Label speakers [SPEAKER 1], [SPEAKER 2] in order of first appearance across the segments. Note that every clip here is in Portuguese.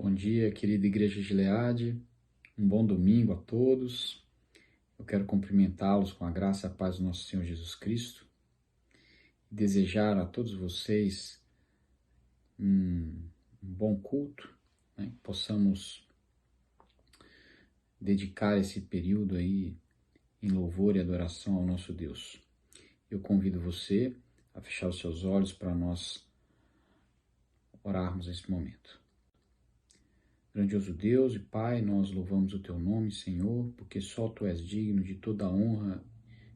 [SPEAKER 1] Bom dia, querida Igreja Gileade. Um bom domingo a todos. Eu quero cumprimentá-los com a graça e a paz do nosso Senhor Jesus Cristo. Desejar a todos vocês um bom culto, né? Que possamos dedicar esse período aí em louvor e adoração ao nosso Deus. Eu convido você a fechar os seus olhos para nós orarmos nesse momento. Grandioso Deus e Pai, nós louvamos o Teu nome, Senhor, porque só Tu és digno de toda a honra,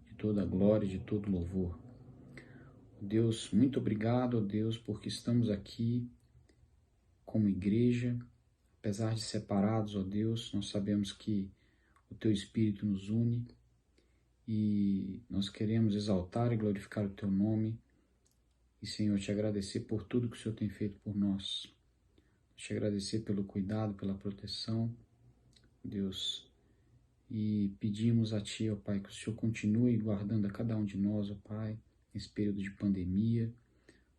[SPEAKER 1] de toda a glória, de todo louvor. Deus, muito obrigado, ó Deus, porque estamos aqui como igreja, apesar de separados, ó Deus, nós sabemos que o Teu Espírito nos une e nós queremos exaltar e glorificar o Teu nome e, Senhor, Te agradecer por tudo que o Senhor tem feito por nós. Te agradecer pelo cuidado, pela proteção, Deus, e pedimos a Ti, ó Pai, que o Senhor continue guardando a cada um de nós, ó Pai, nesse período de pandemia,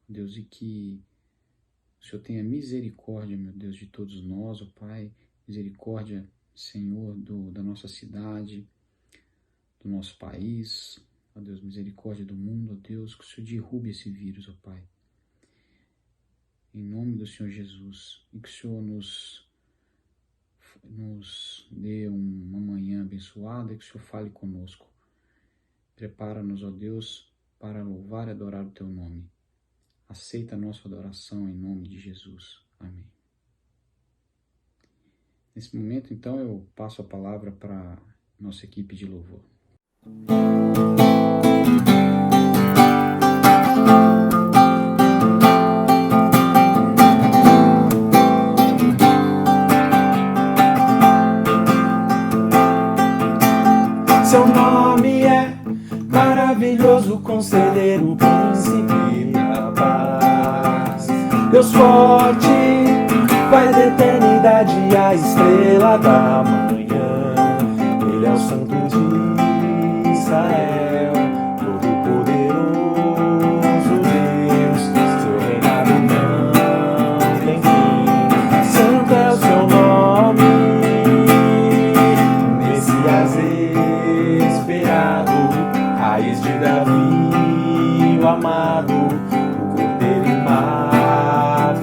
[SPEAKER 1] Deus, e que o Senhor tenha misericórdia, meu Deus, de todos nós, ó Pai, misericórdia, Senhor, da nossa cidade, do nosso país, ó Deus, misericórdia do mundo, ó Deus, que o Senhor derrube esse vírus, ó Pai. Em nome do Senhor Jesus, e que o Senhor nos dê uma manhã abençoada, e que o Senhor fale conosco. Prepara-nos, ó Deus, para louvar e adorar o Teu nome. Aceita a nossa adoração em nome de Jesus. Amém. Nesse momento, então, eu passo a palavra para a nossa equipe de louvor.
[SPEAKER 2] Seu nome é maravilhoso, conselheiro, príncipe da paz. Deus forte, Pai da eternidade, a estrela da manhã. Ele é o Santo de Israel, todo-poderoso Deus. Seu reinado não tem fim. Santo é o seu nome, Messias esperado, raiz de Davi, o amado, o cordeiro imaculado.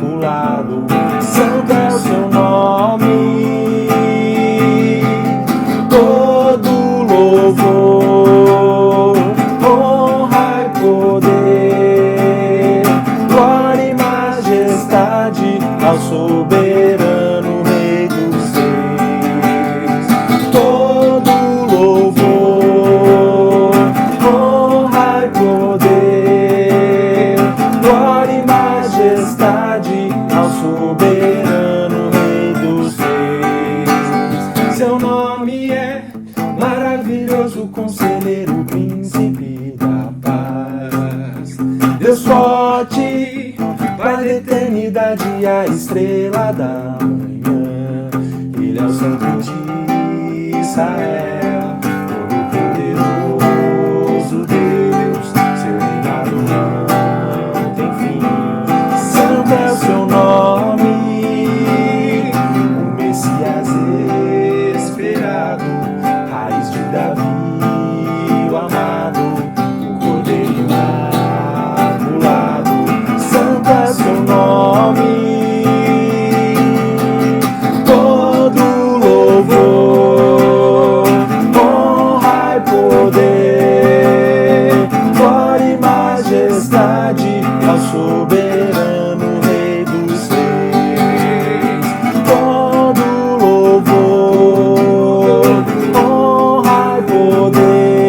[SPEAKER 2] Santo é o seu nome, todo louvor, honra e poder, glória e majestade ao soberano Rei dos Reis. Todo louvor, honra e poder, glória e majestade ao soberano Rei dos Reis. Seu nome é maravilhoso, conselheiro, príncipe da paz. Deus forte, Pai da eternidade, a estrela da manhã. Ele é o Santo de Israel, todo-poderoso Deus. Seu reinado não tem fim. Santo é o seu nome, o Messias esperado, raiz de Davi, o amado, o cordeiro imaculado. Santo é o seu nome, todo louvor, honra e poder, glória e majestade ao soberano Rei dos Reis. Todo louvor, honra e poder,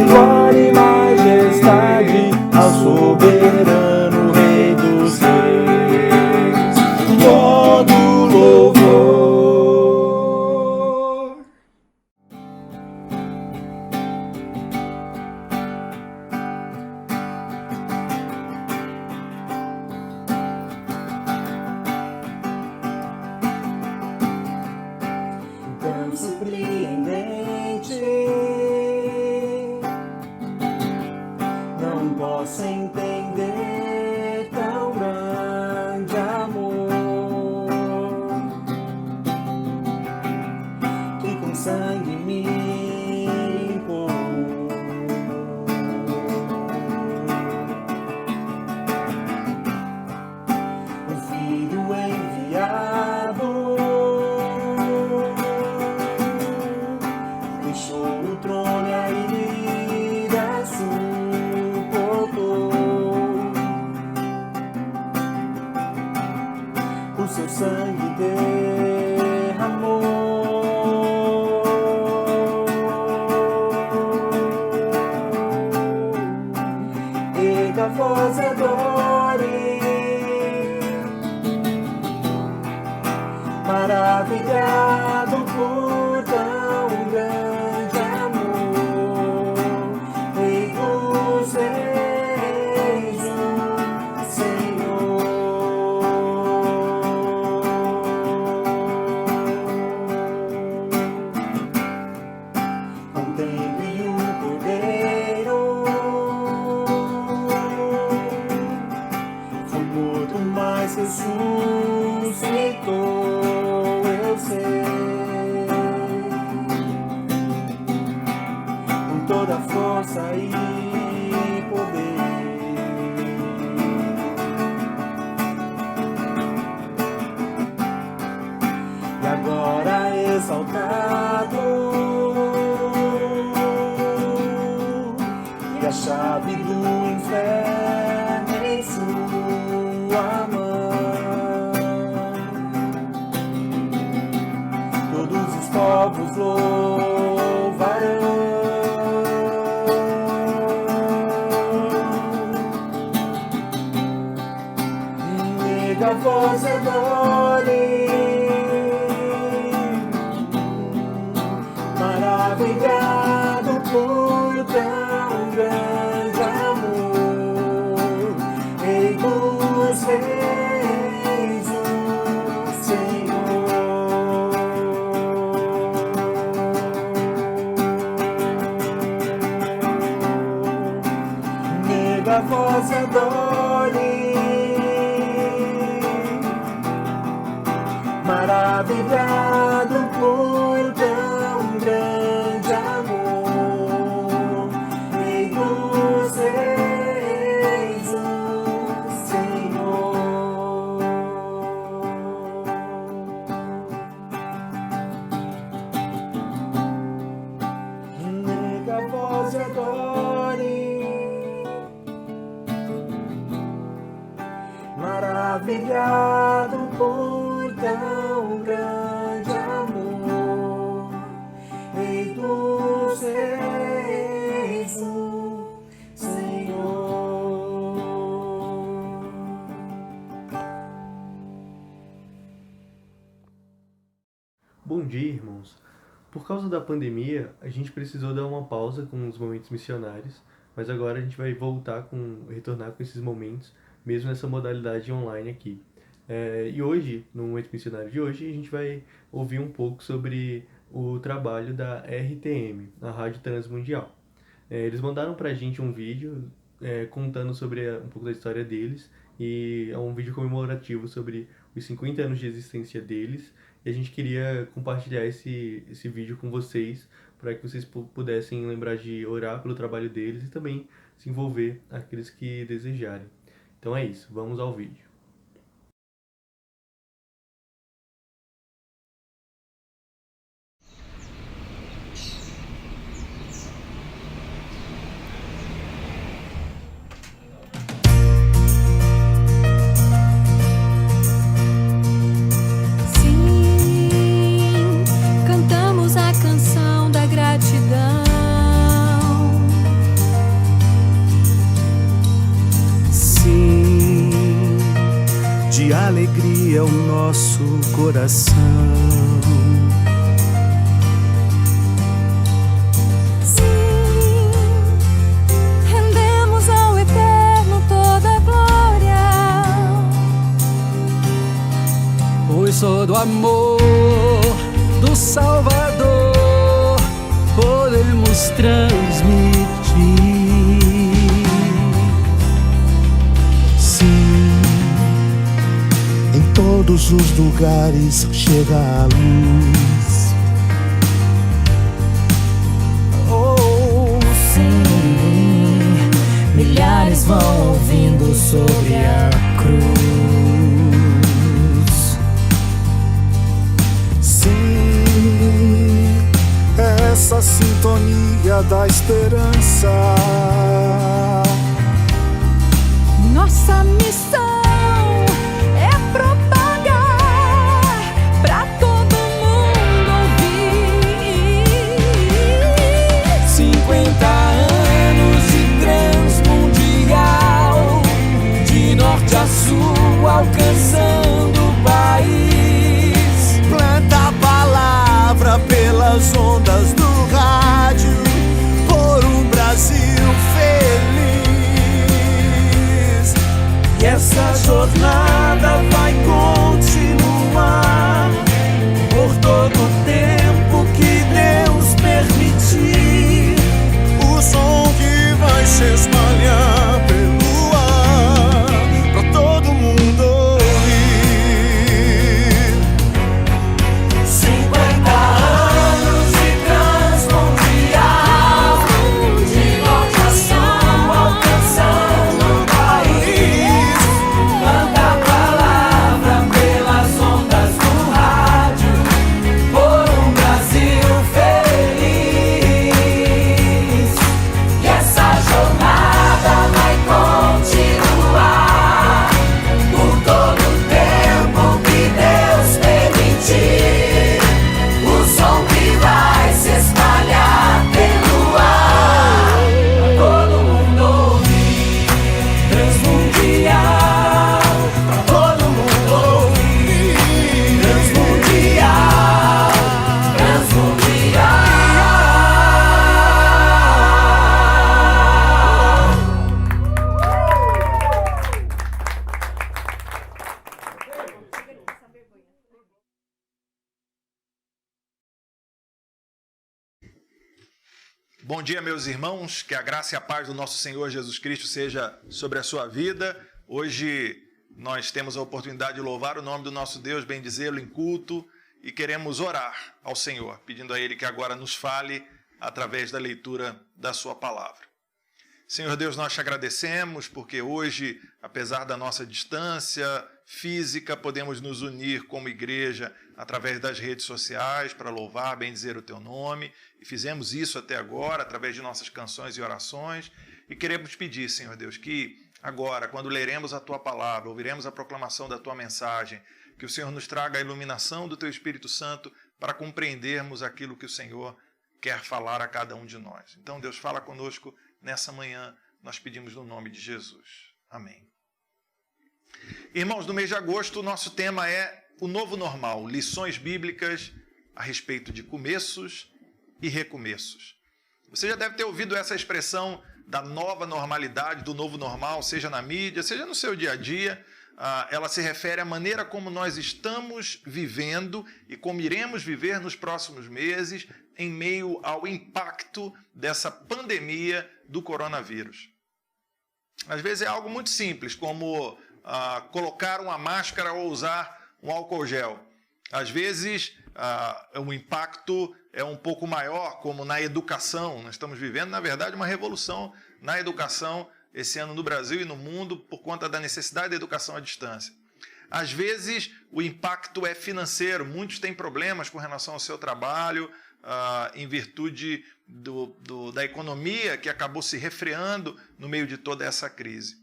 [SPEAKER 2] glória e majestade ao soberano Rei dos Reis. Todo louvor. Tão surpreendente, não posso entender tão grande amor. nega a voz e adore, maravilhado por tão grande amor, Rei dos Reis, o Senhor. Contemple o Cordeiro, foi morto, mas ressuscitou, eu sei, com toda força e poder. E agora exaltado, e a chave do inferno em sua mão, todos os povos louvarão. Nega a voz e adore, maravilhado por tão grande amor, Rei dos Reis, o Senhor. Nega a voz e adore, maravilhado por tão grande amor, Rei dos Reis, o Senhor. Nega a voz e adore, maravilhado por tão grande amor, Rei dos Reis, o Senhor.
[SPEAKER 3] Bom dia, irmãos. Por causa da pandemia, a gente precisou dar uma pausa com os momentos missionários, mas agora a gente vai retornar com esses momentos, mesmo nessa modalidade online aqui. E hoje, no momento missionário de hoje, a gente vai ouvir um pouco sobre o trabalho da RTM, a Rádio Transmundial. Eles mandaram pra gente um vídeo contando sobre um pouco da história deles, e é um vídeo comemorativo sobre os 50 anos de existência deles, e a gente queria compartilhar esse vídeo com vocês, para que vocês pudessem lembrar de orar pelo trabalho deles e também se envolver aqueles que desejarem. Então é isso, vamos ao vídeo.
[SPEAKER 4] Sim, cantamos a canção da gratidão.
[SPEAKER 2] Sim, de alegria o nosso coração.
[SPEAKER 4] Sim, rendemos ao Eterno toda a glória,
[SPEAKER 2] Pois todo amor do Salvador podemos transmitir. Sim, em todos os lugares chega a luz. Oh,
[SPEAKER 4] sim, milhares vão ouvindo sobre a cruz.
[SPEAKER 2] sim, essa sintonia da esperança.
[SPEAKER 4] Nossa missão é propagar pra todo mundo ouvir.
[SPEAKER 2] 50 anos de Transmundial, que essa jornada vai continuar por todo o tempo que Deus permitir.
[SPEAKER 5] O som que vai se espalhar pelo ar pra todo mundo ouvir.
[SPEAKER 2] 50 anos de transmundial, de norte a sul, alcançando o país. Manda a palavra pelas ondas do rádio, por um Brasil feliz. E essa jornada vai continuar por todo o tempo que Deus permitir. O som que vai se espalhar pelo ar, pra todo mundo ouvir. Transmundial, pra todo mundo ouvir. Transmundial, transmundial.
[SPEAKER 6] Bom dia, meus irmãos, que a graça e a paz do nosso Senhor Jesus Cristo seja sobre a sua vida. Hoje nós temos a oportunidade de louvar o nome do nosso Deus, bendizê-lo em culto, e queremos orar ao Senhor, pedindo a Ele que agora nos fale através da leitura da sua palavra. Senhor Deus, nós te agradecemos porque hoje, apesar da nossa distância física, podemos nos unir como igreja através das redes sociais para louvar, bendizer o teu nome. E fizemos isso até agora, através de nossas canções e orações. E queremos pedir, Senhor Deus, que agora, quando leremos a tua palavra, ouviremos a proclamação da tua mensagem, que o Senhor nos traga a iluminação do teu Espírito Santo para compreendermos aquilo que o Senhor quer falar a cada um de nós. Então, Deus, fala conosco nessa manhã, nós pedimos no nome de Jesus. Amém. Irmãos, no mês de agosto, o nosso tema é o novo normal, lições bíblicas a respeito de começos e recomeços. Você já deve ter ouvido essa expressão da nova normalidade, do novo normal, seja na mídia, seja no seu dia a dia. Ela se refere à maneira como nós estamos vivendo e como iremos viver nos próximos meses em meio ao impacto dessa pandemia do coronavírus. Às vezes é algo muito simples, como colocar uma máscara ou usar um álcool gel. Às vezes o impacto é um pouco maior, como na educação. Nós estamos vivendo, na verdade, uma revolução na educação esse ano no Brasil e no mundo por conta da necessidade da educação à distância. Às vezes o impacto é financeiro. Muitos têm problemas com relação ao seu trabalho, em virtude da economia que acabou se refreando no meio de toda essa crise.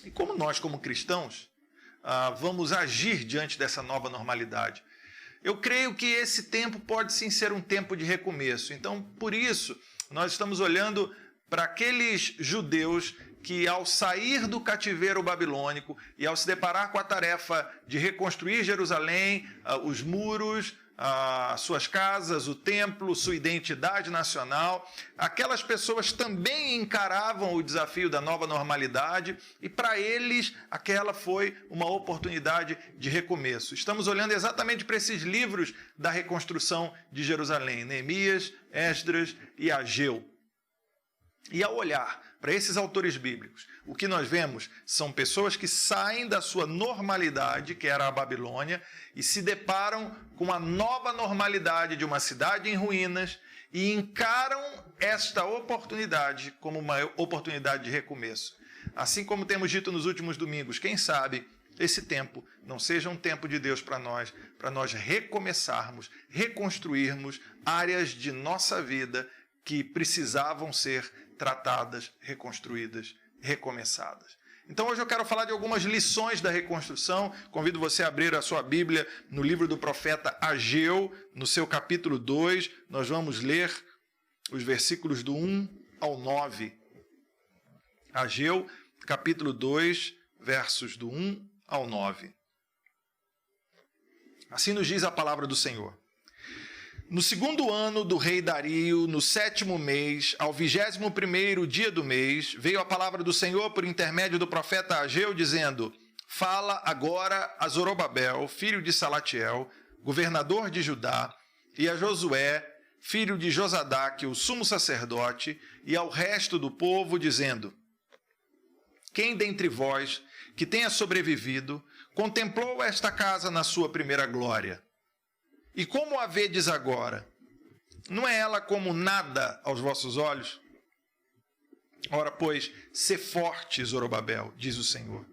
[SPEAKER 6] E como nós, como cristãos, vamos agir diante dessa nova normalidade? Eu creio que esse tempo pode sim ser um tempo de recomeço. Então, por isso, nós estamos olhando para aqueles judeus que, ao sair do cativeiro babilônico e ao se deparar com a tarefa de reconstruir Jerusalém, os muros, suas casas, o templo, sua identidade nacional, aquelas pessoas também encaravam o desafio da nova normalidade e para eles aquela foi uma oportunidade de recomeço. Estamos olhando exatamente para esses livros da reconstrução de Jerusalém, Neemias, Esdras e Ageu. E ao olhar para esses autores bíblicos, o que nós vemos são pessoas que saem da sua normalidade, que era a Babilônia, e se deparam com a nova normalidade de uma cidade em ruínas e encaram esta oportunidade como uma oportunidade de recomeço. Assim como temos dito nos últimos domingos, quem sabe esse tempo não seja um tempo de Deus para nós recomeçarmos, reconstruirmos áreas de nossa vida que precisavam ser tratadas, reconstruídas, recomeçadas. Então hoje eu quero falar de algumas lições da reconstrução. Convido você a abrir a sua Bíblia no livro do profeta Ageu, no seu capítulo 2. Nós vamos ler os versículos do 1 ao 9. Ageu, capítulo 2, versos do 1 ao 9. Assim nos diz a palavra do Senhor. No 2º ano do rei Dario, no 7º mês, ao 21º dia do mês, veio a palavra do Senhor por intermédio do profeta Ageu, dizendo: fala agora a Zorobabel, filho de Salatiel, governador de Judá, e a Josué, filho de Josadaque, o sumo sacerdote, e ao resto do povo, dizendo: quem dentre vós, que tenha sobrevivido, contemplou esta casa na sua primeira glória? E como a vedes agora? Não é ela como nada aos vossos olhos? Ora, pois, sê forte, Zorobabel, diz o Senhor.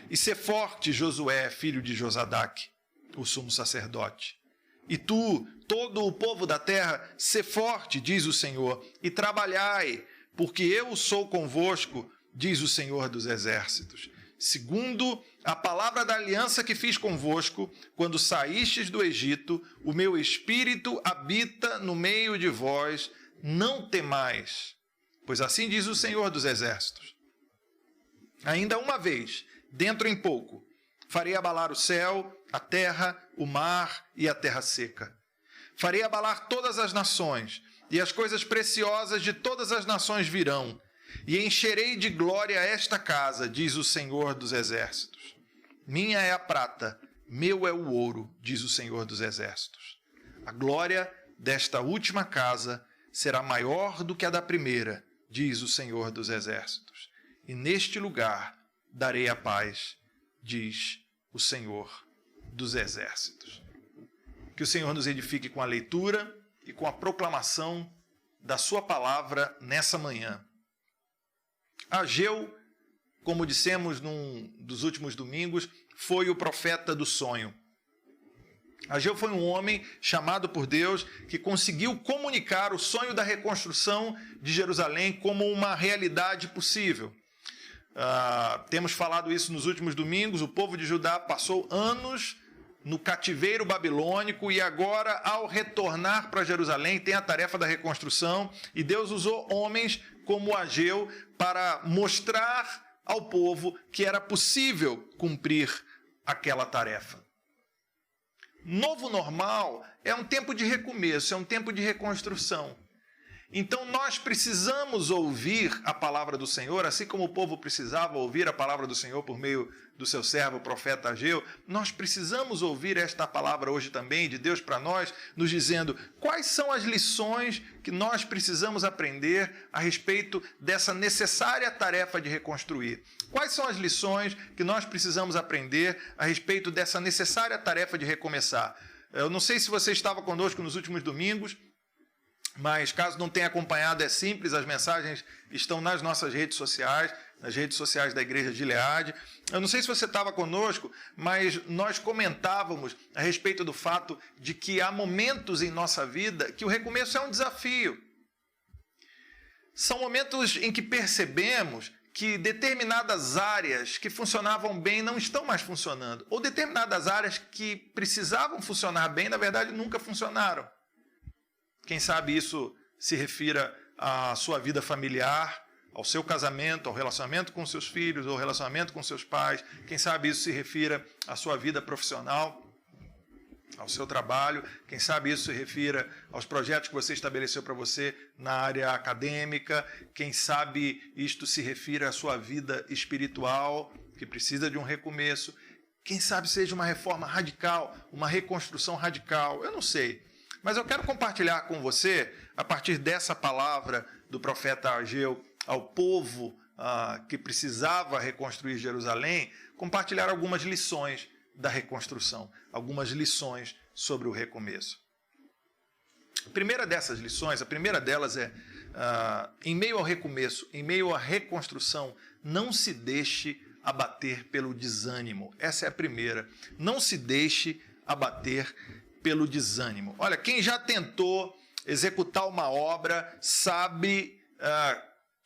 [SPEAKER 6] E sê forte, Josué, filho de Josadaque, o sumo sacerdote. E tu, todo o povo da terra, sê forte, diz o Senhor, e trabalhai, porque eu sou convosco, diz o Senhor dos exércitos. Segundo a palavra da aliança que fiz convosco, quando saístes do Egito, o meu espírito habita no meio de vós, não temais, pois assim diz o Senhor dos exércitos. Ainda uma vez, dentro em pouco, farei abalar o céu, a terra, o mar e a terra seca. Farei abalar todas as nações, e as coisas preciosas de todas as nações virão, e encherei de glória esta casa, diz o Senhor dos exércitos. Minha é a prata, meu é o ouro, diz o Senhor dos exércitos. A glória desta última casa será maior do que a da primeira, diz o Senhor dos exércitos. E neste lugar darei a paz, diz o Senhor dos exércitos. Que o Senhor nos edifique com a leitura e com a proclamação da sua palavra nessa manhã. Ageu, como dissemos num dos últimos domingos, foi o profeta do sonho. Ageu foi um homem chamado por Deus que conseguiu comunicar o sonho da reconstrução de Jerusalém como uma realidade possível. Temos falado isso nos últimos domingos. O povo de Judá passou anos no cativeiro babilônico e agora, ao retornar para Jerusalém, tem a tarefa da reconstrução, e Deus usou homens como Ageu para mostrar ao povo que era possível cumprir aquela tarefa. Novo normal é um tempo de recomeço, é um tempo de reconstrução. Então nós precisamos ouvir a palavra do Senhor, assim como o povo precisava ouvir a palavra do Senhor por meio do seu servo, o profeta Ageu. Nós precisamos ouvir esta palavra hoje também, de Deus para nós, nos dizendo quais são as lições que nós precisamos aprender a respeito dessa necessária tarefa de reconstruir. Quais são as lições que nós precisamos aprender a respeito dessa necessária tarefa de recomeçar. Eu não sei se você estava conosco nos últimos domingos, mas caso não tenha acompanhado, é simples, as mensagens estão nas nossas redes sociais, nas redes sociais da Igreja de Gileade. Eu não sei se você estava conosco, mas nós comentávamos a respeito do fato de que há momentos em nossa vida que o recomeço é um desafio. São momentos em que percebemos que determinadas áreas que funcionavam bem não estão mais funcionando, ou determinadas áreas que precisavam funcionar bem, na verdade, nunca funcionaram. Quem sabe isso se refira à sua vida familiar, ao seu casamento, ao relacionamento com seus filhos, ao relacionamento com seus pais. Quem sabe isso se refira à sua vida profissional, ao seu trabalho. Quem sabe isso se refira aos projetos que você estabeleceu para você na área acadêmica. Quem sabe isto se refira à sua vida espiritual, que precisa de um recomeço. Quem sabe seja uma reforma radical, uma reconstrução radical. Eu não sei. Mas eu quero compartilhar com você, a partir dessa palavra do profeta Ageu ao povo que precisava reconstruir Jerusalém, compartilhar algumas lições da reconstrução, algumas lições sobre o recomeço. A primeira dessas lições, a primeira delas é, em meio ao recomeço, em meio à reconstrução, não se deixe abater pelo desânimo. Essa é a primeira. Não se deixe abater pelo desânimo. Olha, quem já tentou executar uma obra sabe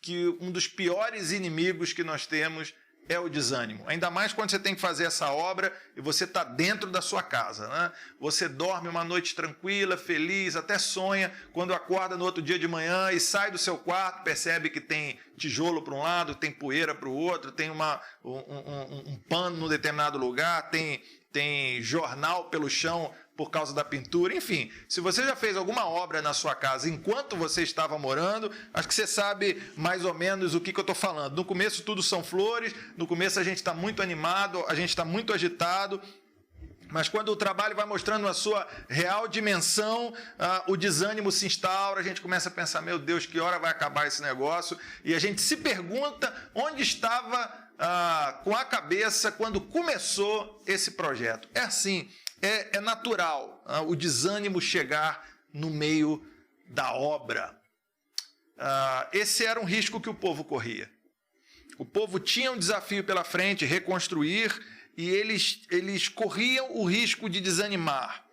[SPEAKER 6] que um dos piores inimigos que nós temos é o desânimo. Ainda mais quando você tem que fazer essa obra e você está dentro da sua casa, né? Você dorme uma noite tranquila, feliz, até sonha, quando acorda no outro dia de manhã e sai do seu quarto, percebe que tem tijolo para um lado, tem poeira para o outro, tem um pano num determinado lugar, tem jornal pelo chão por causa da pintura. Enfim, se você já fez alguma obra na sua casa enquanto você estava morando, acho que você sabe mais ou menos o que eu estou falando. No começo tudo são flores, no começo a gente está muito animado, a gente está muito agitado, mas quando o trabalho vai mostrando a sua real dimensão, o desânimo se instaura, a gente começa a pensar, meu Deus, que hora vai acabar esse negócio? E a gente se pergunta onde estava com a cabeça quando começou esse projeto. É assim, é natural o desânimo chegar no meio da obra. Esse era um risco que o povo corria. O povo tinha um desafio pela frente, reconstruir, e eles corriam o risco de desanimar.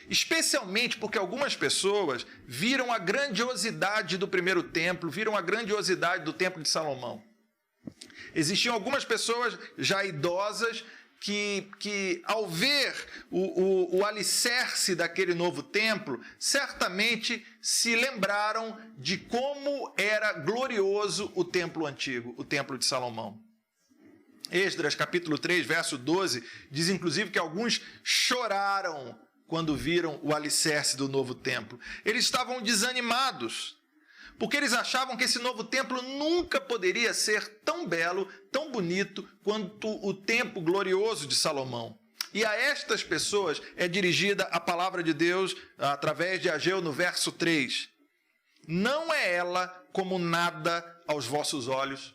[SPEAKER 6] Especialmente porque algumas pessoas viram a grandiosidade do primeiro templo, viram a grandiosidade do templo de Salomão. Existiam algumas pessoas já idosas que ao ver o alicerce daquele novo templo, certamente se lembraram de como era glorioso o templo antigo, o templo de Salomão. Esdras, capítulo 3, verso 12, diz inclusive que alguns choraram quando viram o alicerce do novo templo. Eles estavam desanimados, porque eles achavam que esse novo templo nunca poderia ser tão belo, tão bonito, quanto o templo glorioso de Salomão. E a estas pessoas é dirigida a palavra de Deus através de Ageu no verso 3. Não é ela como nada aos vossos olhos.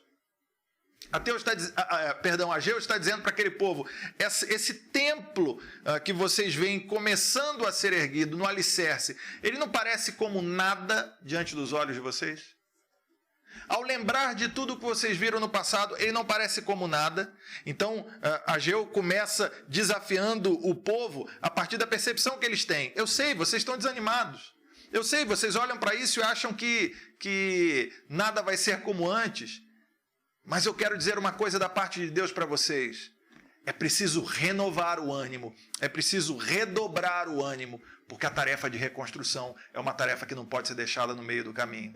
[SPEAKER 6] Ageu está dizendo para aquele povo, esse templo que vocês veem começando a ser erguido no alicerce, ele não parece como nada diante dos olhos de vocês? Ao lembrar de tudo que vocês viram no passado, ele não parece como nada. Então, Ageu começa desafiando o povo a partir da percepção que eles têm. Eu sei, vocês estão desanimados. Eu sei, vocês olham para isso e acham que nada vai ser como antes. Mas eu quero dizer uma coisa da parte de Deus para vocês. É preciso renovar o ânimo, é preciso redobrar o ânimo, porque a tarefa de reconstrução é uma tarefa que não pode ser deixada no meio do caminho.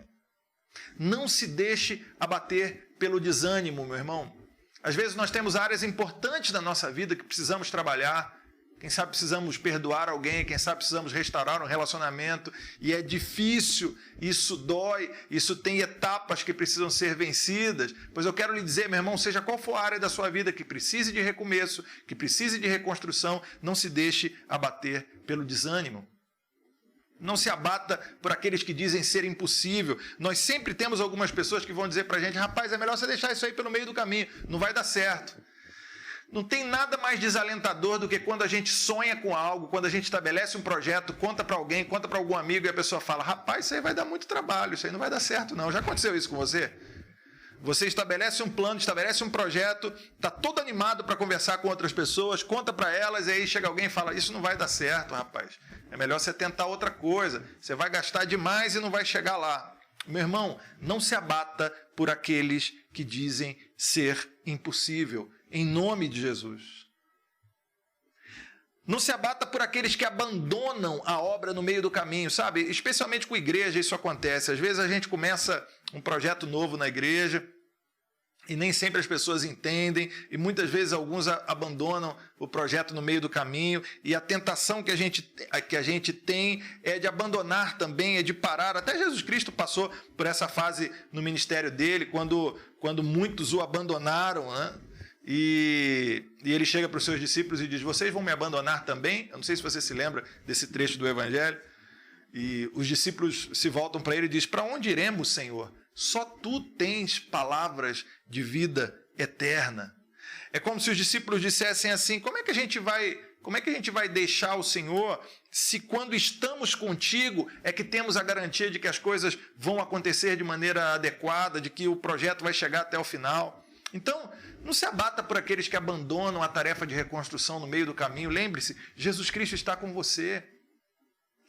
[SPEAKER 6] Não se deixe abater pelo desânimo, meu irmão. Às vezes nós temos áreas importantes da nossa vida que precisamos trabalhar. Quem sabe precisamos perdoar alguém, quem sabe precisamos restaurar um relacionamento, e é difícil, isso dói, isso tem etapas que precisam ser vencidas. Pois eu quero lhe dizer, meu irmão, seja qual for a área da sua vida que precise de recomeço, que precise de reconstrução, não se deixe abater pelo desânimo. Não se abata por aqueles que dizem ser impossível. Nós sempre temos algumas pessoas que vão dizer para a gente, rapaz, é melhor você deixar isso aí pelo meio do caminho, não vai dar certo. Não tem nada mais desalentador do que quando a gente sonha com algo, quando a gente estabelece um projeto, conta para alguém, conta para algum amigo e a pessoa fala, rapaz, isso aí vai dar muito trabalho, isso aí não vai dar certo não. Já aconteceu isso com você? Você estabelece um plano, estabelece um projeto, está todo animado para conversar com outras pessoas, conta para elas e aí chega alguém e fala, isso não vai dar certo, rapaz. É melhor você tentar outra coisa, você vai gastar demais e não vai chegar lá. Meu irmão, não se abata por aqueles que dizem ser impossível. Em nome de Jesus. Não se abata por aqueles que abandonam a obra no meio do caminho, sabe? Especialmente com a igreja isso acontece. Às vezes a gente começa um projeto novo na igreja e nem sempre as pessoas entendem, e muitas vezes alguns abandonam o projeto no meio do caminho, e a tentação que a gente tem é de abandonar também, é de parar. Até Jesus Cristo passou por essa fase no ministério dele, quando muitos o abandonaram, né? E ele chega para os seus discípulos e diz, vocês vão me abandonar também? Eu não sei se você se lembra desse trecho do Evangelho. E os discípulos se voltam para ele e dizem, para onde iremos, Senhor? Só tu tens palavras de vida eterna. É como se os discípulos dissessem assim, como é que a gente vai deixar o Senhor se quando estamos contigo é que temos a garantia de que as coisas vão acontecer de maneira adequada, de que o projeto vai chegar até o final? Então, não se abata por aqueles que abandonam a tarefa de reconstrução no meio do caminho. Lembre-se, Jesus Cristo está com você.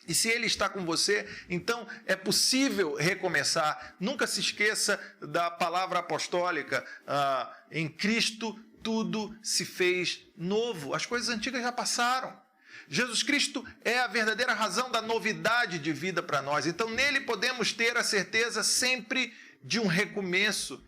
[SPEAKER 6] E se Ele está com você, então é possível recomeçar. Nunca se esqueça da palavra apostólica. Em Cristo tudo se fez novo. As coisas antigas já passaram. Jesus Cristo é a verdadeira razão da novidade de vida para nós. Então nele podemos ter a certeza sempre de um recomeço,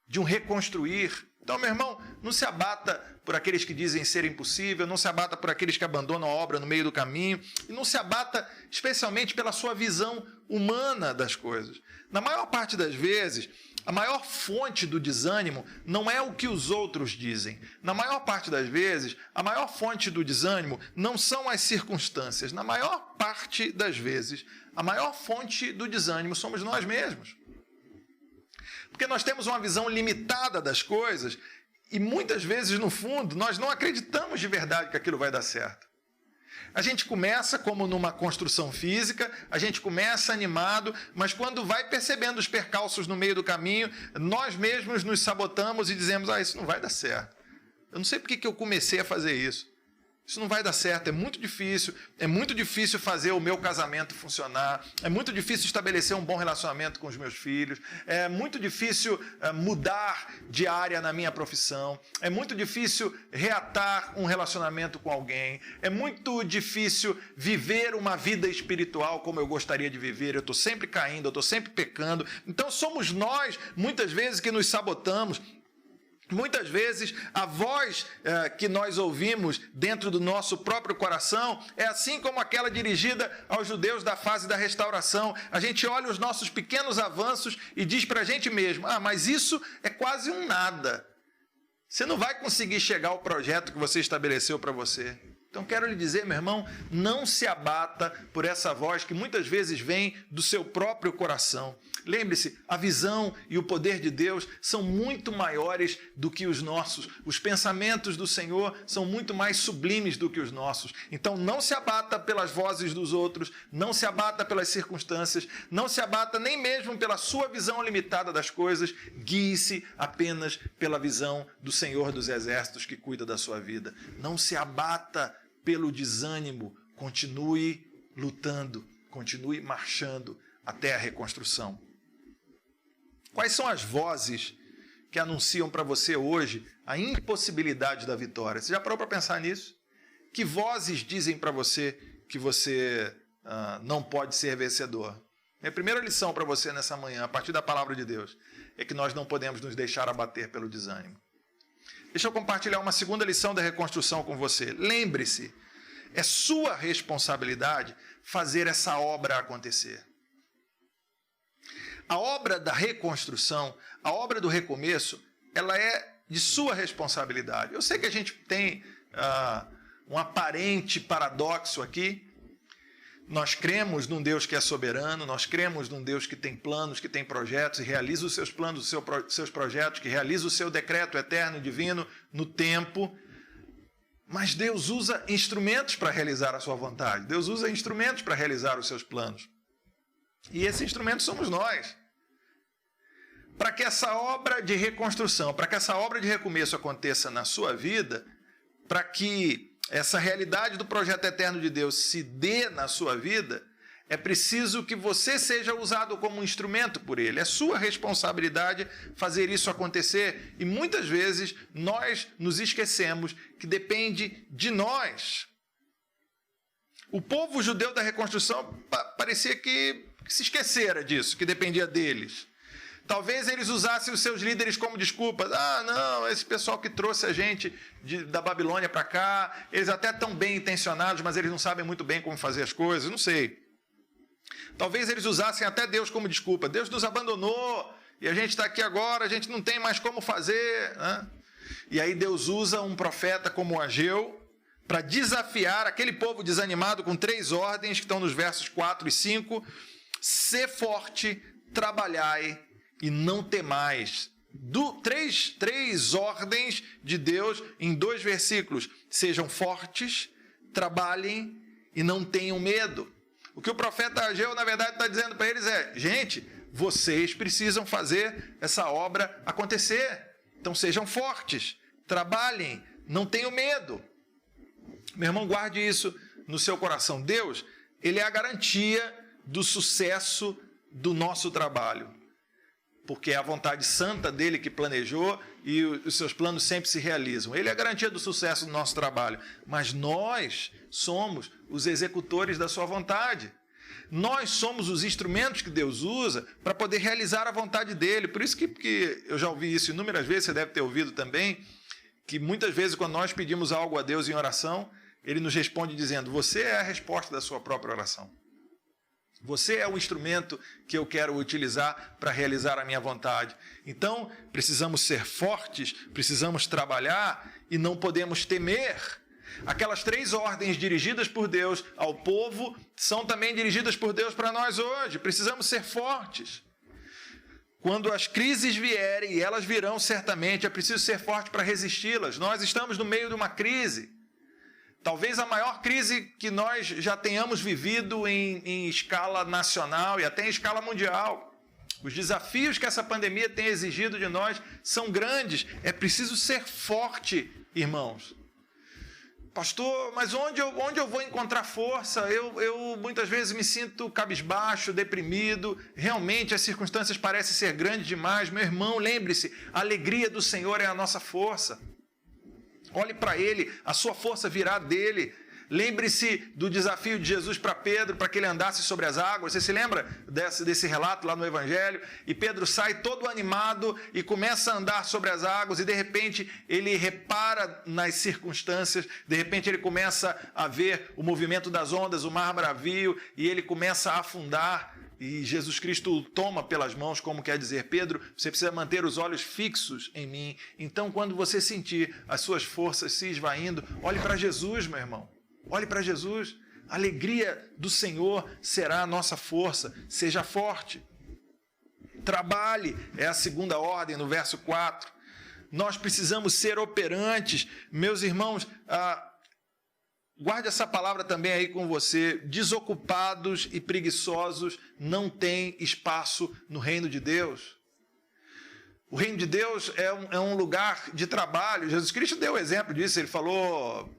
[SPEAKER 6] de um reconstruir. Então, meu irmão, não se abata por aqueles que dizem ser impossível, não se abata por aqueles que abandonam a obra no meio do caminho, e não se abata especialmente pela sua visão humana das coisas. Na maior parte das vezes, a maior fonte do desânimo não é o que os outros dizem. Na maior parte das vezes, a maior fonte do desânimo não são as circunstâncias. Na maior parte das vezes, a maior fonte do desânimo somos nós mesmos. Porque nós temos uma visão limitada das coisas e muitas vezes, no fundo, nós não acreditamos de verdade que aquilo vai dar certo. A gente começa como numa construção física, a gente começa animado, mas quando vai percebendo os percalços no meio do caminho, nós mesmos nos sabotamos e dizemos, isso não vai dar certo. Eu não sei por que eu comecei a fazer isso. Isso não vai dar certo, é muito difícil fazer o meu casamento funcionar, é muito difícil estabelecer um bom relacionamento com os meus filhos, é muito difícil mudar de área na minha profissão, é muito difícil reatar um relacionamento com alguém, é muito difícil viver uma vida espiritual como eu gostaria de viver, eu estou sempre caindo, eu estou sempre pecando. Então somos nós, muitas vezes, que nos sabotamos. Muitas vezes a voz que nós ouvimos dentro do nosso próprio coração é assim como aquela dirigida aos judeus da fase da restauração. A gente olha os nossos pequenos avanços e diz para a gente mesmo, mas isso é quase um nada. Você não vai conseguir chegar ao projeto que você estabeleceu para você. Então quero lhe dizer, meu irmão, não se abata por essa voz que muitas vezes vem do seu próprio coração. Lembre-se, a visão e o poder de Deus são muito maiores do que os nossos. Os pensamentos do Senhor são muito mais sublimes do que os nossos. Então não se abata pelas vozes dos outros, não se abata pelas circunstâncias, não se abata nem mesmo pela sua visão limitada das coisas. Guie-se apenas pela visão do Senhor dos Exércitos que cuida da sua vida. Não se abata pelo desânimo, continue lutando, continue marchando até a reconstrução. Quais são as vozes que anunciam para você hoje a impossibilidade da vitória? Você já parou para pensar nisso? Que vozes dizem para você que você não pode ser vencedor? Minha primeira lição para você nessa manhã, a partir da palavra de Deus, é que nós não podemos nos deixar abater pelo desânimo. Deixa eu compartilhar uma segunda lição da reconstrução com você. Lembre-se, é sua responsabilidade fazer essa obra acontecer. A obra da reconstrução, a obra do recomeço, ela é de sua responsabilidade. Eu sei que a gente tem um aparente paradoxo aqui. Nós cremos num Deus que é soberano, nós cremos num Deus que tem planos, que tem projetos e realiza os seus planos, os seus projetos, que realiza o seu decreto eterno e divino no tempo. Mas Deus usa instrumentos para realizar a sua vontade. Deus usa instrumentos para realizar os seus planos. E esses instrumentos somos nós. Para que essa obra de reconstrução, para que essa obra de recomeço aconteça na sua vida, para que essa realidade do projeto eterno de Deus se dê na sua vida, é preciso que você seja usado como um instrumento por Ele. É sua responsabilidade fazer isso acontecer. E muitas vezes nós nos esquecemos que depende de nós. O povo judeu da reconstrução parecia que se esquecera disso, que dependia deles. Talvez eles usassem os seus líderes como desculpa. Não, esse pessoal que trouxe a gente da Babilônia para cá, eles até estão bem intencionados, mas eles não sabem muito bem como fazer as coisas, não sei. Talvez eles usassem até Deus como desculpa. Deus nos abandonou e a gente está aqui agora, a gente não tem mais como fazer. Né? E aí Deus usa um profeta como Ageu para desafiar aquele povo desanimado com 3 ordens que estão nos versos 4 e 5. Sê forte, trabalhai e não temais. 3 ordens de Deus em 2 versículos. Sejam fortes, trabalhem e não tenham medo. O que o profeta Ageu, na verdade, está dizendo para eles é: gente, vocês precisam fazer essa obra acontecer. Então sejam fortes, trabalhem, não tenham medo. Meu irmão, guarde isso no seu coração. Deus, Ele é a garantia do sucesso do nosso trabalho. Porque é a vontade santa dele que planejou e os seus planos sempre se realizam. Ele é a garantia do sucesso do nosso trabalho. Mas nós somos os executores da sua vontade. Nós somos os instrumentos que Deus usa para poder realizar a vontade dele. Por isso que eu já ouvi isso inúmeras vezes, você deve ter ouvido também, que muitas vezes quando nós pedimos algo a Deus em oração, ele nos responde dizendo: você é a resposta da sua própria oração. Você é o instrumento que eu quero utilizar para realizar a minha vontade. Então, precisamos ser fortes, precisamos trabalhar e não podemos temer. Aquelas 3 ordens dirigidas por Deus ao povo são também dirigidas por Deus para nós hoje. Precisamos ser fortes. Quando as crises vierem, e elas virão certamente, é preciso ser forte para resisti-las. Nós estamos no meio de uma crise. Talvez a maior crise que nós já tenhamos vivido em escala nacional e até em escala mundial. Os desafios que essa pandemia tem exigido de nós são grandes. É preciso ser forte, irmãos. Pastor, mas onde eu vou encontrar força? Eu muitas vezes me sinto cabisbaixo, deprimido. Realmente as circunstâncias parecem ser grandes demais. Meu irmão, lembre-se, a alegria do Senhor é a nossa força. Olhe para Ele, a sua força virá dEle. Lembre-se do desafio de Jesus para Pedro, para que ele andasse sobre as águas. Você se lembra desse relato lá no Evangelho? E Pedro sai todo animado e começa a andar sobre as águas e de repente ele repara nas circunstâncias, de repente ele começa a ver o movimento das ondas, o mar bravio, e ele começa a afundar. E Jesus Cristo o toma pelas mãos, como quer dizer: Pedro, você precisa manter os olhos fixos em mim. Então, quando você sentir as suas forças se esvaindo, olhe para Jesus, meu irmão. Olhe para Jesus. A alegria do Senhor será a nossa força. Seja forte. Trabalhe, é a segunda ordem no verso 4. Nós precisamos ser operantes. Meus irmãos, guarde essa palavra também aí com você. Desocupados e preguiçosos não têm espaço no reino de Deus. O reino de Deus é um lugar de trabalho. Jesus Cristo deu o exemplo disso. Ele falou: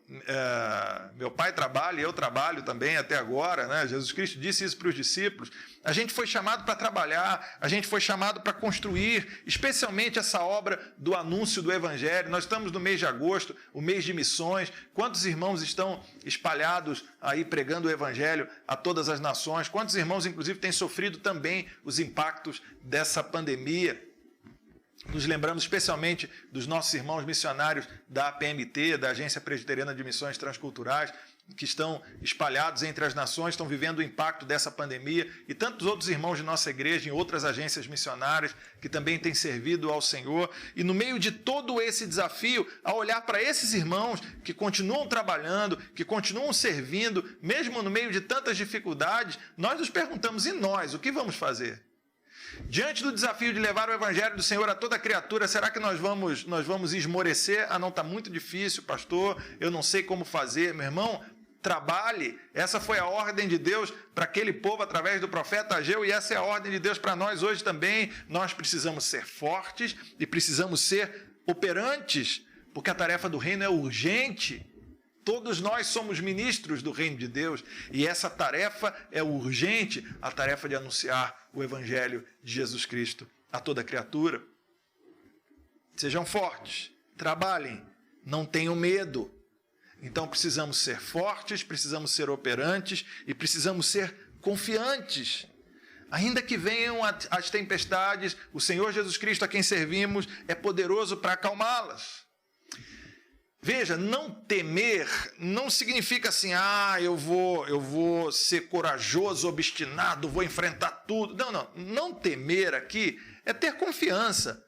[SPEAKER 6] meu pai trabalha e eu trabalho também até agora, né? Jesus Cristo disse isso para os discípulos. A gente foi chamado para trabalhar, a gente foi chamado para construir, especialmente essa obra do anúncio do Evangelho. Nós estamos no mês de agosto, o mês de missões. Quantos irmãos estão espalhados aí pregando o Evangelho a todas as nações? Quantos irmãos, inclusive, têm sofrido também os impactos dessa pandemia? Nos lembramos especialmente dos nossos irmãos missionários da APMT, da Agência Presbiteriana de Missões Transculturais, que estão espalhados entre as nações, estão vivendo o impacto dessa pandemia, e tantos outros irmãos de nossa igreja em outras agências missionárias que também têm servido ao Senhor. E no meio de todo esse desafio, ao olhar para esses irmãos que continuam trabalhando, que continuam servindo, mesmo no meio de tantas dificuldades, nós nos perguntamos: e nós, o que vamos fazer? Diante do desafio de levar o Evangelho do Senhor a toda criatura, será que nós vamos esmorecer? Não, está muito difícil, pastor, eu não sei como fazer. Meu irmão, trabalhe. Essa foi a ordem de Deus para aquele povo através do profeta Ageu, e essa é a ordem de Deus para nós hoje também. Nós precisamos ser fortes e precisamos ser operantes, porque a tarefa do reino é urgente. Todos nós somos ministros do reino de Deus, e essa tarefa é urgente, a tarefa de anunciar o Evangelho de Jesus Cristo a toda criatura. Sejam fortes, trabalhem, não tenham medo. Então precisamos ser fortes, precisamos ser operantes e precisamos ser confiantes. Ainda que venham as tempestades, o Senhor Jesus Cristo, a quem servimos, é poderoso para acalmá-las. Veja, não temer não significa assim: eu vou ser corajoso, obstinado, vou enfrentar tudo. Não temer aqui é ter confiança.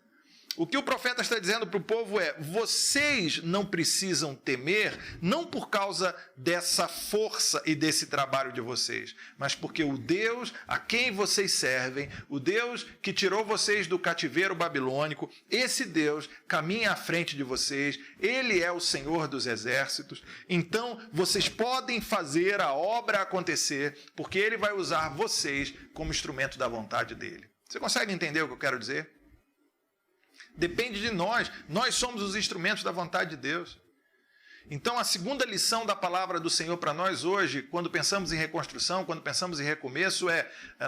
[SPEAKER 6] O que o profeta está dizendo para o povo é: vocês não precisam temer, não por causa dessa força e desse trabalho de vocês, mas porque o Deus a quem vocês servem, o Deus que tirou vocês do cativeiro babilônico, esse Deus caminha à frente de vocês, Ele é o Senhor dos exércitos. Então vocês podem fazer a obra acontecer, porque Ele vai usar vocês como instrumento da vontade dEle. Você consegue entender o que eu quero dizer? Depende de nós. Nós somos os instrumentos da vontade de Deus. Então, a segunda lição da palavra do Senhor para nós hoje, quando pensamos em reconstrução, quando pensamos em recomeço,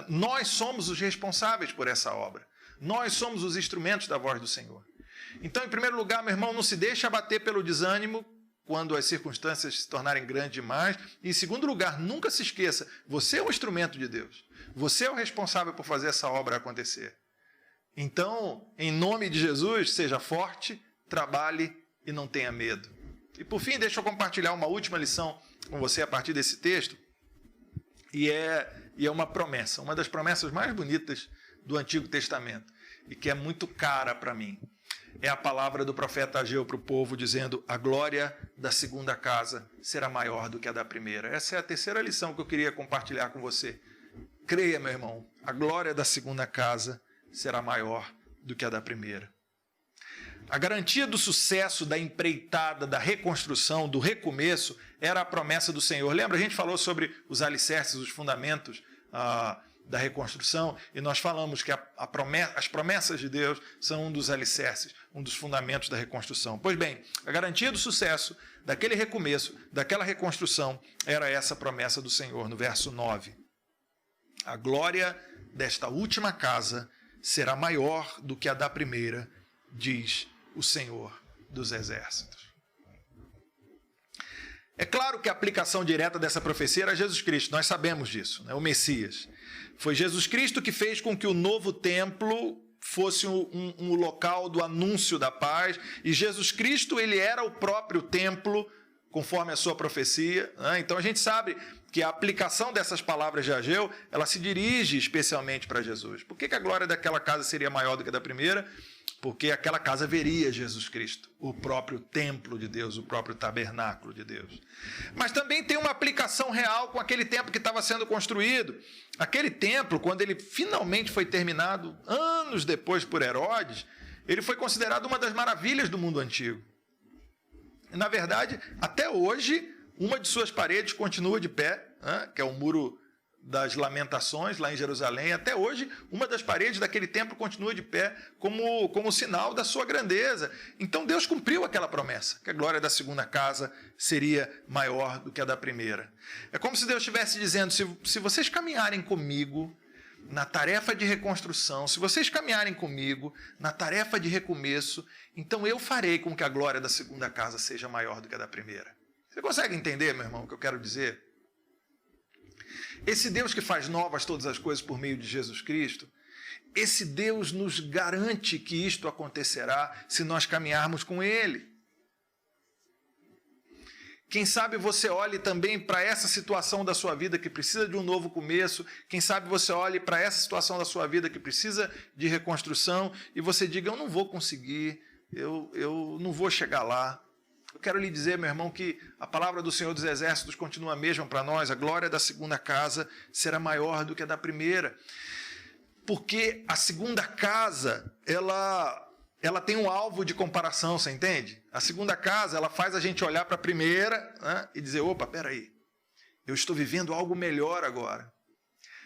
[SPEAKER 6] nós somos os responsáveis por essa obra. Nós somos os instrumentos da voz do Senhor. Então, em primeiro lugar, meu irmão, não se deixe abater pelo desânimo quando as circunstâncias se tornarem grandes demais. E, em segundo lugar, nunca se esqueça, você é um instrumento de Deus. Você é o responsável por fazer essa obra acontecer. Então, em nome de Jesus, seja forte, trabalhe e não tenha medo. E, por fim, deixa eu compartilhar uma última lição com você a partir desse texto. E é uma promessa, uma das promessas mais bonitas do Antigo Testamento e que é muito cara para mim. É a palavra do profeta Ageu para o povo dizendo: a glória da segunda casa será maior do que a da primeira. Essa é a terceira lição que eu queria compartilhar com você. Creia, meu irmão, a glória da segunda casa será maior do que a da primeira. A garantia do sucesso, da empreitada, da reconstrução, do recomeço, era a promessa do Senhor. Lembra, a gente falou sobre os alicerces, os fundamentos da reconstrução, e nós falamos que as promessas de Deus são um dos alicerces, um dos fundamentos da reconstrução. Pois bem, a garantia do sucesso, daquele recomeço, daquela reconstrução, era essa promessa do Senhor, no verso 9. A glória desta última casa será maior do que a da primeira, diz o Senhor dos Exércitos. É claro que a aplicação direta dessa profecia era Jesus Cristo, nós sabemos disso, né? O Messias. Foi Jesus Cristo que fez com que o novo templo fosse um local do anúncio da paz, e Jesus Cristo, ele era o próprio templo, conforme a sua profecia, né? Então a gente sabe que a aplicação dessas palavras de Ageu, ela se dirige especialmente para Jesus. Por que a glória daquela casa seria maior do que a da primeira? Porque aquela casa veria Jesus Cristo, o próprio templo de Deus, o próprio tabernáculo de Deus. Mas também tem uma aplicação real com aquele templo que estava sendo construído. Aquele templo, quando ele finalmente foi terminado, anos depois por Herodes, ele foi considerado uma das maravilhas do mundo antigo. E, na verdade, até hoje, uma de suas paredes continua de pé, né, que é o Muro das Lamentações, lá em Jerusalém. Até hoje, uma das paredes daquele templo continua de pé como sinal da sua grandeza. Então Deus cumpriu aquela promessa, que a glória da segunda casa seria maior do que a da primeira. É como se Deus estivesse dizendo: se vocês caminharem comigo na tarefa de reconstrução, se vocês caminharem comigo na tarefa de recomeço, então eu farei com que a glória da segunda casa seja maior do que a da primeira. Você consegue entender, meu irmão, o que eu quero dizer? Esse Deus que faz novas todas as coisas por meio de Jesus Cristo, esse Deus nos garante que isto acontecerá se nós caminharmos com Ele. Quem sabe você olhe também para essa situação da sua vida que precisa de um novo começo, quem sabe você olhe para essa situação da sua vida que precisa de reconstrução e você diga: eu não vou conseguir, eu não vou chegar lá. Eu quero lhe dizer, meu irmão, que a palavra do Senhor dos Exércitos continua a mesma para nós. A glória da segunda casa será maior do que a da primeira. Porque a segunda casa, ela tem um alvo de comparação, você entende? A segunda casa, ela faz a gente olhar para a primeira, né, e dizer: opa, peraí, eu estou vivendo algo melhor agora.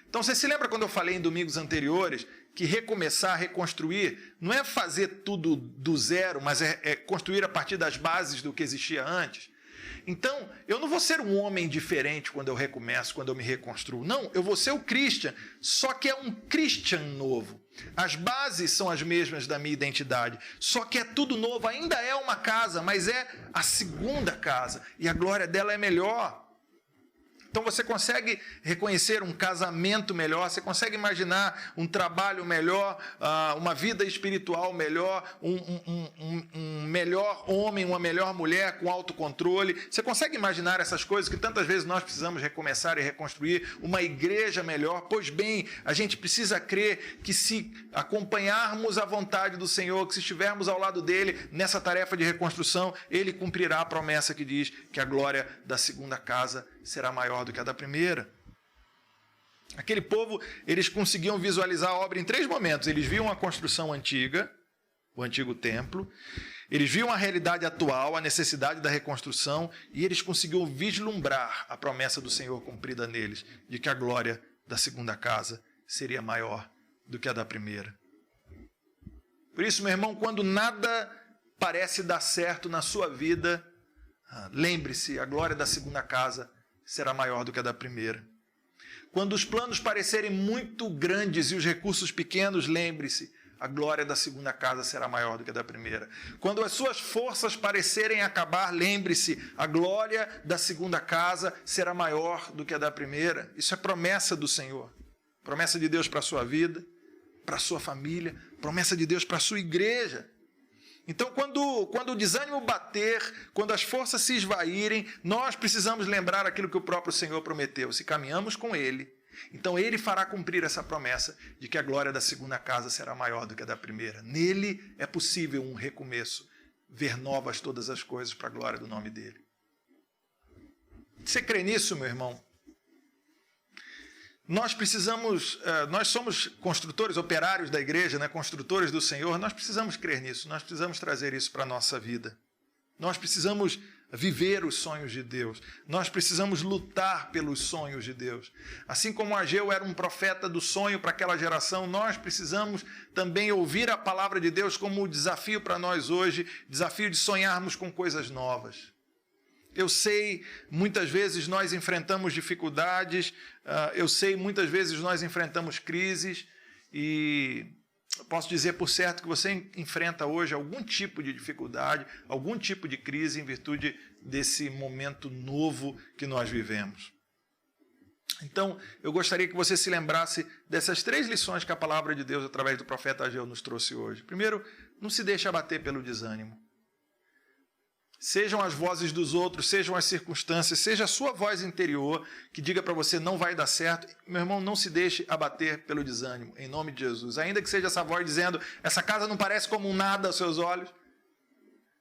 [SPEAKER 6] Então, você se lembra quando eu falei em domingos anteriores que recomeçar, reconstruir, não é fazer tudo do zero, mas é construir a partir das bases do que existia antes? Então, eu não vou ser um homem diferente quando eu recomeço, quando eu me reconstruo. Não, eu vou ser o Christian, só que é um Christian novo. As bases são as mesmas da minha identidade, só que é tudo novo. Ainda é uma casa, mas é a segunda casa, e a glória dela é melhor. Então você consegue reconhecer um casamento melhor, você consegue imaginar um trabalho melhor, uma vida espiritual melhor, um melhor homem, uma melhor mulher com autocontrole. Você consegue imaginar essas coisas que tantas vezes nós precisamos recomeçar e reconstruir, uma igreja melhor? Pois bem, a gente precisa crer que se acompanharmos a vontade do Senhor, que se estivermos ao lado dele nessa tarefa de reconstrução, ele cumprirá a promessa que diz que a glória da segunda casa será maior do que a da primeira. Aquele povo, eles conseguiam visualizar a obra em 3 momentos. Eles viam a construção antiga, o antigo templo, eles viam a realidade atual, a necessidade da reconstrução, e eles conseguiam vislumbrar a promessa do Senhor cumprida neles, de que a glória da segunda casa seria maior do que a da primeira. Por isso, meu irmão, quando nada parece dar certo na sua vida, lembre-se, a glória da segunda casa será maior do que a da primeira. Quando os planos parecerem muito grandes e os recursos pequenos, lembre-se, a glória da segunda casa será maior do que a da primeira. Quando as suas forças parecerem acabar, lembre-se, a glória da segunda casa será maior do que a da primeira. Isso é promessa do Senhor. Promessa de Deus para a sua vida, para a sua família, promessa de Deus para a sua igreja. Então, quando o desânimo bater, quando as forças se esvaírem, nós precisamos lembrar aquilo que o próprio Senhor prometeu. Se caminhamos com Ele, então Ele fará cumprir essa promessa de que a glória da segunda casa será maior do que a da primeira. Nele é possível um recomeço, ver novas todas as coisas para a glória do nome dEle. Você crê nisso, meu irmão? Nós somos construtores, operários da igreja, né? Construtores do Senhor, nós precisamos crer nisso, nós precisamos trazer isso para a nossa vida. Nós precisamos viver os sonhos de Deus, nós precisamos lutar pelos sonhos de Deus. Assim como Ageu era um profeta do sonho para aquela geração, nós precisamos também ouvir a palavra de Deus como desafio para nós hoje, desafio de sonharmos com coisas novas. Eu sei, muitas vezes nós enfrentamos dificuldades, eu sei, muitas vezes nós enfrentamos crises e eu posso dizer por certo que você enfrenta hoje algum tipo de dificuldade, algum tipo de crise em virtude desse momento novo que nós vivemos. Então, eu gostaria que você se lembrasse dessas 3 lições que a palavra de Deus, através do profeta Ageu, nos trouxe hoje. Primeiro, não se deixe abater pelo desânimo. Sejam as vozes dos outros, sejam as circunstâncias, seja a sua voz interior que diga para você não vai dar certo. Meu irmão, não se deixe abater pelo desânimo, em nome de Jesus. Ainda que seja essa voz dizendo, essa casa não parece como um nada aos seus olhos,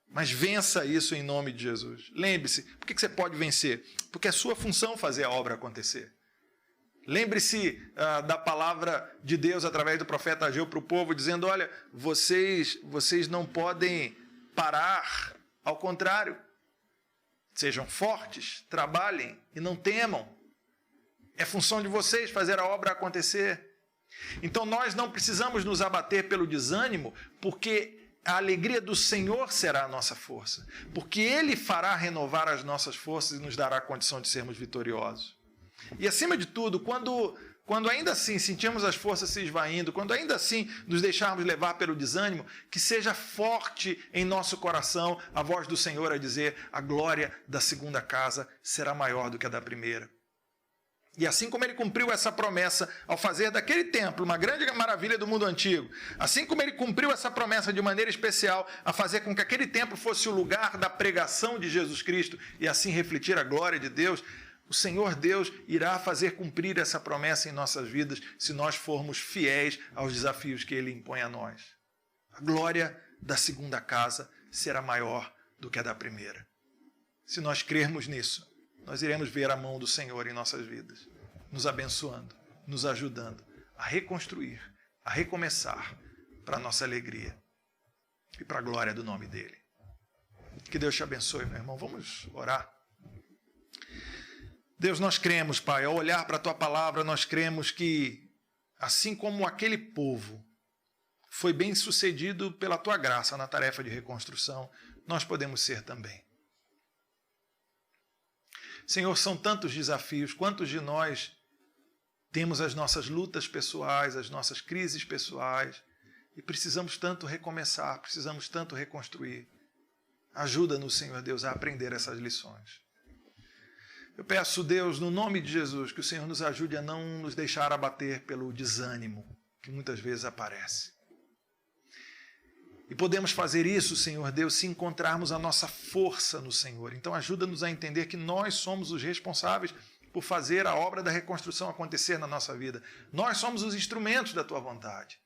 [SPEAKER 6] mas vença isso em nome de Jesus. Lembre-se, por que você pode vencer? Porque é sua função fazer a obra acontecer. Lembre-se da palavra de Deus através do profeta Ageu para o povo, dizendo, olha, vocês não podem parar. Ao contrário, sejam fortes, trabalhem e não temam. É função de vocês fazer a obra acontecer. Então nós não precisamos nos abater pelo desânimo, porque a alegria do Senhor será a nossa força. Porque Ele fará renovar as nossas forças e nos dará a condição de sermos vitoriosos. E acima de tudo, quando ainda assim sentimos as forças se esvaindo, quando ainda assim nos deixarmos levar pelo desânimo, que seja forte em nosso coração a voz do Senhor a dizer, a glória da segunda casa será maior do que a da primeira. E assim como Ele cumpriu essa promessa ao fazer daquele templo uma grande maravilha do mundo antigo, assim como Ele cumpriu essa promessa de maneira especial a fazer com que aquele templo fosse o lugar da pregação de Jesus Cristo e assim refletir a glória de Deus, o Senhor Deus irá fazer cumprir essa promessa em nossas vidas se nós formos fiéis aos desafios que Ele impõe a nós. A glória da segunda casa será maior do que a da primeira. Se nós crermos nisso, nós iremos ver a mão do Senhor em nossas vidas, nos abençoando, nos ajudando a reconstruir, a recomeçar para a nossa alegria e para a glória do nome dEle. Que Deus te abençoe, meu irmão. Vamos orar. Deus, nós cremos, Pai, ao olhar para a Tua palavra, nós cremos que, assim como aquele povo foi bem sucedido pela Tua graça na tarefa de reconstrução, nós podemos ser também. Senhor, são tantos desafios, quantos de nós temos as nossas lutas pessoais, as nossas crises pessoais, e precisamos tanto recomeçar, precisamos tanto reconstruir. Ajuda-nos, Senhor Deus, a aprender essas lições. Eu peço, Deus, no nome de Jesus, que o Senhor nos ajude a não nos deixar abater pelo desânimo que muitas vezes aparece. E podemos fazer isso, Senhor Deus, se encontrarmos a nossa força no Senhor. Então ajuda-nos a entender que nós somos os responsáveis por fazer a obra da reconstrução acontecer na nossa vida. Nós somos os instrumentos da Tua vontade.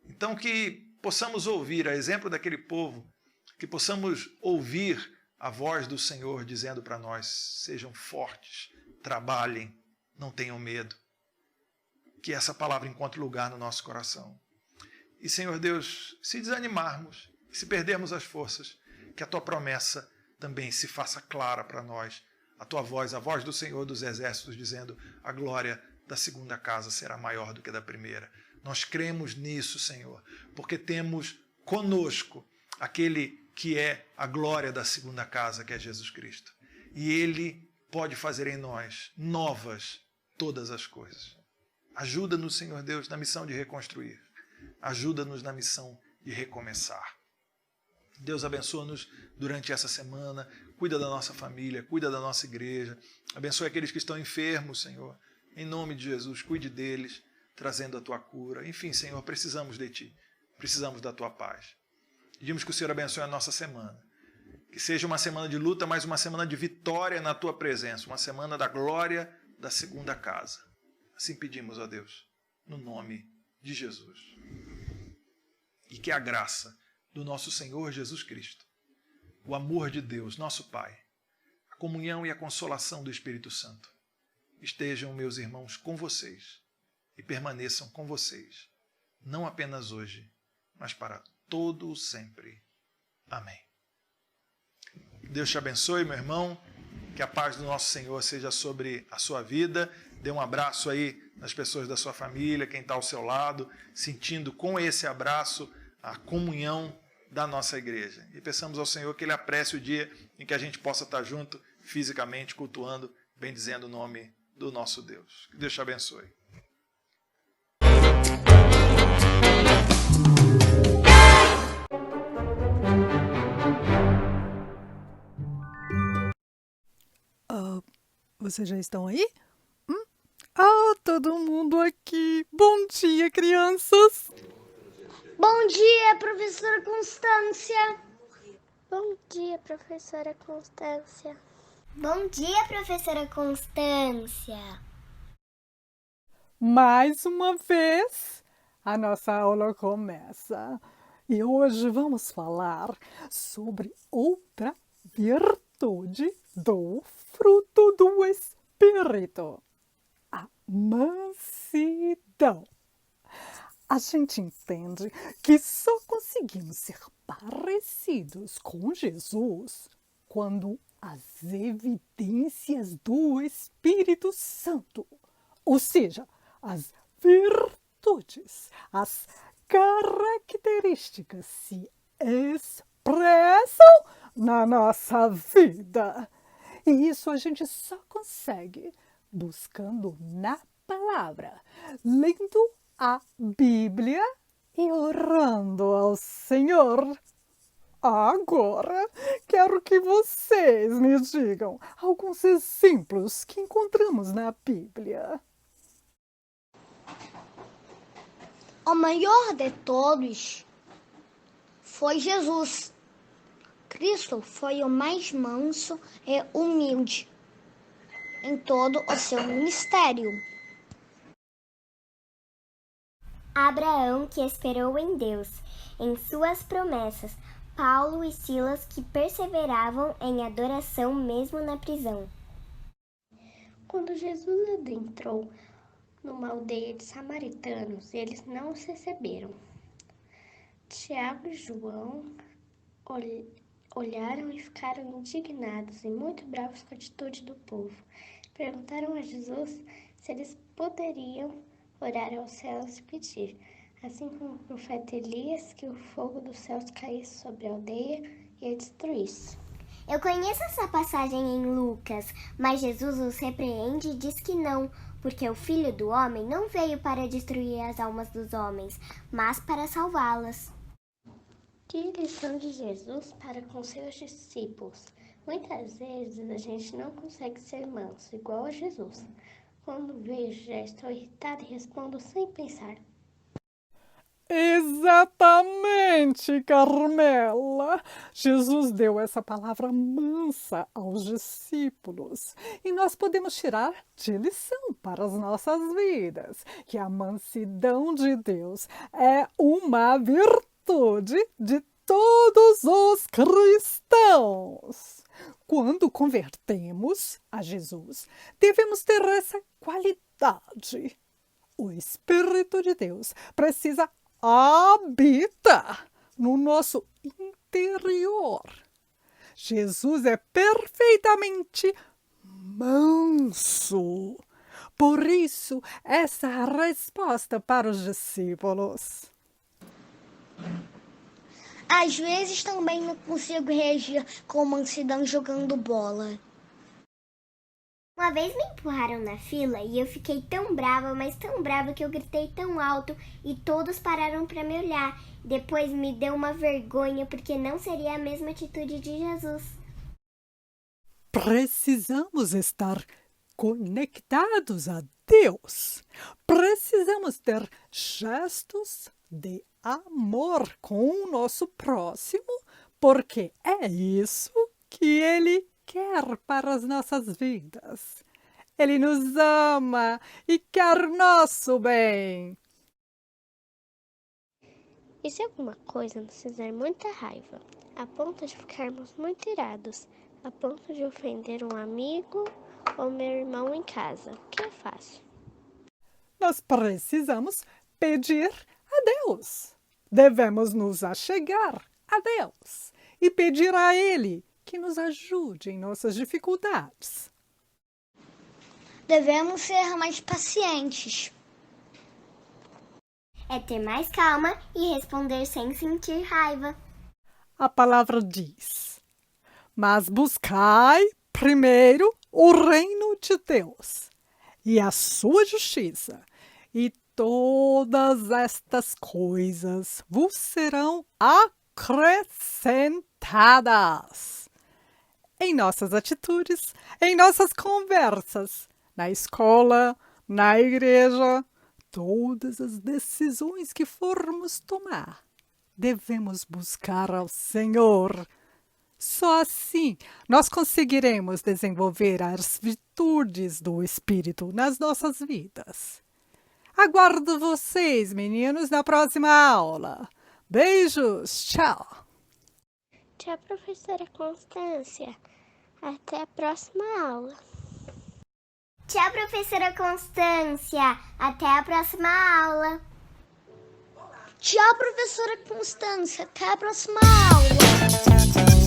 [SPEAKER 6] Então que possamos ouvir, a exemplo daquele povo, que possamos ouvir a voz do Senhor dizendo para nós, sejam fortes, trabalhem, não tenham medo. Que essa palavra encontre lugar no nosso coração. E, Senhor Deus, se desanimarmos, se perdermos as forças, que a Tua promessa também se faça clara para nós. A Tua voz, a voz do Senhor dos Exércitos, dizendo, a glória da segunda casa será maior do que a da primeira. Nós cremos nisso, Senhor, porque temos conosco aquele que é a glória da segunda casa, que é Jesus Cristo. E Ele pode fazer em nós novas todas as coisas. Ajuda-nos, Senhor Deus, na missão de reconstruir. Ajuda-nos na missão de recomeçar. Deus abençoa-nos durante essa semana, cuida da nossa família, cuida da nossa igreja, abençoe aqueles que estão enfermos, Senhor. Em nome de Jesus, cuide deles, trazendo a tua cura. Enfim, Senhor, precisamos de ti, precisamos da tua paz. Pedimos que o Senhor abençoe a nossa semana, que seja uma semana de luta, mas uma semana de vitória na tua presença, uma semana da glória da segunda casa. Assim pedimos a Deus, no nome de Jesus. E que a graça do nosso Senhor Jesus Cristo, o amor de Deus, nosso Pai, a comunhão e a consolação do Espírito Santo estejam, meus irmãos, com vocês e permaneçam com vocês, não apenas hoje, mas para todo o sempre. Amém. Deus te abençoe, meu irmão, que a paz do nosso Senhor seja sobre a sua vida. Dê um abraço aí nas pessoas da sua família, quem está ao seu lado, sentindo com esse abraço a comunhão da nossa igreja. E peçamos ao Senhor que Ele aprecie o dia em que a gente possa estar junto, fisicamente, cultuando, bendizendo o nome do nosso Deus. Que Deus te abençoe.
[SPEAKER 7] Vocês já estão aí? Todo mundo aqui. Bom dia, crianças.
[SPEAKER 8] Bom dia, professora Constância. Bom dia, professora Constância. Bom dia, professora Constância.
[SPEAKER 7] Mais uma vez, a nossa aula começa. E hoje vamos falar sobre outra virtude do fruto do Espírito, a mansidão. A gente entende que só conseguimos ser parecidos com Jesus quando as evidências do Espírito Santo, ou seja, as virtudes, as características se expressam na nossa vida. E isso a gente só consegue buscando na palavra, lendo a Bíblia e orando ao Senhor. Agora, quero que vocês me digam alguns exemplos que encontramos na Bíblia.
[SPEAKER 8] O maior de todos foi Jesus. Cristo foi o mais manso e humilde em todo o seu ministério.
[SPEAKER 9] Abraão, que esperou em Deus, em suas promessas. Paulo e Silas, que perseveravam em adoração mesmo na prisão.
[SPEAKER 8] Quando Jesus adentrou numa aldeia de samaritanos, eles não os receberam. Tiago e João olharam e ficaram indignados e muito bravos com a atitude do povo. Perguntaram a Jesus se eles poderiam orar aos céus e pedir, assim como o profeta Elias, que o fogo dos céus caísse sobre a aldeia e a destruísse.
[SPEAKER 9] Eu conheço essa passagem em Lucas, mas Jesus os repreende e diz que não, porque o Filho do Homem não veio para destruir as almas dos homens, mas para salvá-las.
[SPEAKER 8] Que lição de Jesus para com seus discípulos. Muitas vezes a gente não consegue ser manso, igual a Jesus. Quando vejo, já estou irritada e respondo sem pensar.
[SPEAKER 7] Exatamente, Carmela. Jesus deu essa palavra mansa aos discípulos. E nós podemos tirar de lição para as nossas vidas que a mansidão de Deus é uma virtude de todos os cristãos. Quando convertemos a Jesus, devemos ter essa qualidade. O Espírito de Deus precisa habitar no nosso interior. Jesus é perfeitamente manso. Por isso, essa é a resposta para os discípulos.
[SPEAKER 8] Às vezes também não consigo reagir com mansidão jogando bola.
[SPEAKER 9] Uma vez me empurraram na fila e eu fiquei tão brava, mas tão brava que eu gritei tão alto e todos pararam para me olhar. Depois me deu uma vergonha porque não seria a mesma atitude de Jesus.
[SPEAKER 7] Precisamos estar conectados a Deus. Precisamos ter gestos de amor com o nosso próximo, porque é isso que Ele quer para as nossas vidas. Ele nos ama e quer nosso bem.
[SPEAKER 8] E se alguma coisa nos fizer muita raiva, a ponto de ficarmos muito irados, a ponto de ofender um amigo ou meu irmão em casa, o que eu faço?
[SPEAKER 7] Nós precisamos pedir a Deus. Devemos nos achegar a Deus e pedir a Ele que nos ajude em nossas dificuldades.
[SPEAKER 10] Devemos ser mais pacientes.
[SPEAKER 9] É ter mais calma e responder sem sentir raiva.
[SPEAKER 7] A palavra diz: mas buscai primeiro o reino de Deus e a sua justiça, e todas estas coisas vos serão acrescentadas. Em nossas atitudes, em nossas conversas, na escola, na igreja, todas as decisões que formos tomar, devemos buscar ao Senhor. Só assim nós conseguiremos desenvolver as virtudes do Espírito nas nossas vidas. Aguardo vocês, meninos, na próxima aula. Beijos, tchau!
[SPEAKER 8] Tchau, professora Constância. Até a próxima aula.
[SPEAKER 9] Tchau, professora Constância. Até a próxima aula.
[SPEAKER 10] Tchau, professora Constância. Até a próxima aula.